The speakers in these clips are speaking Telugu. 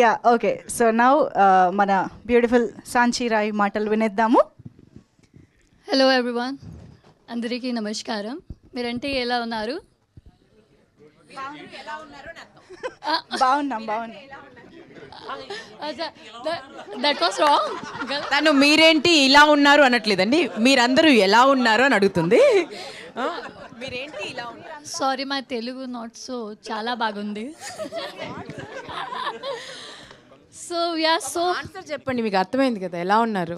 Yeah okay. సో నౌ మన బ్యూటిఫుల్ సాంచి రాయ్ మాటలు వినేద్దాము. హలో ఎవ్రీవన్, అందరికీ నమస్కారం. మీరంటే ఎలా ఉన్నారు? బాగున్నాం. That was wrong. తను మీరేంటి ఇలా ఉన్నారు అనట్లేదండి, మీరందరూ ఎలా ఉన్నారు అని అడుగుతుంది. మీరేంటి ఇలా ఉన్నారు? Sorry, my Telugu not so చాలా బాగుంది. సో వీఆర్ సో ఆన్సర్ చెప్పండి, మీకు అర్థమైంది కదా ఎలా ఉన్నారు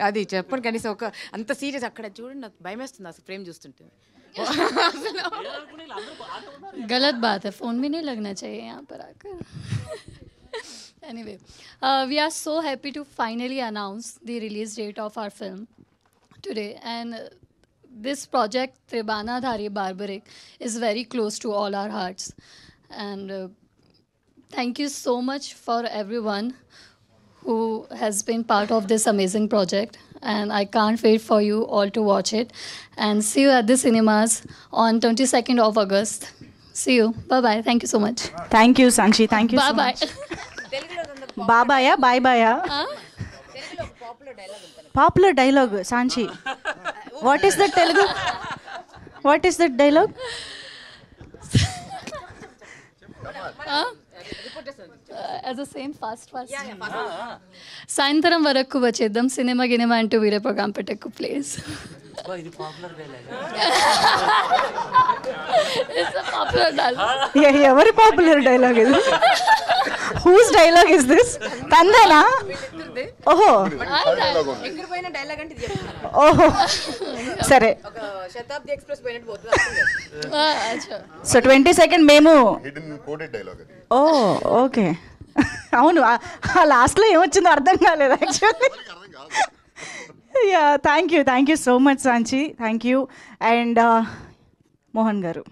అది చెప్పండి కనీసం. ఒక అంత సీరియస్ అక్కడ చూడండి, నాకు భయం వేస్తుంది అసలు ఫ్రేమ్ చూస్తుంటే. गलत बात है, फ़ोन भी नहीं लगना चाहिए यहाँ पर आकर. Anyway, we are so happy to finally announce the release date of our film today, and this project Tribana Dhari Barbaric is very close to all our hearts, and thank you so much for everyone who has been part of this amazing project, and I can't wait for you all to watch it and see you at the cinemas on 22nd of August. See you. Bye bye. Thank you so much. Thank you Sanchi, thank you. Bye bye. బాబాయా బాయ్ బాయా popular dialogue Sanchi. What is that Telugu? What is that dialogue? As a same fast. సాయంత్రం వరకు వచ్చేద్దాం, సినిమా గినిమా అంటూ వేరే ప్రోగ్రామ్ పెట్టకు ప్లీజ్. ఎవరి పాపులర్ డైలాగ్ ఇది? Whose dialogue is this? తందేనా? ఓహో ఓహో సరే. సో 22nd మేము. ఓ ఓకే. అవును, ఆ లాస్ట్లో ఏమొచ్చిందో అర్థం కాలేదు actually. Yeah thank you so much Sanchi, thank you. And Mohan గారు.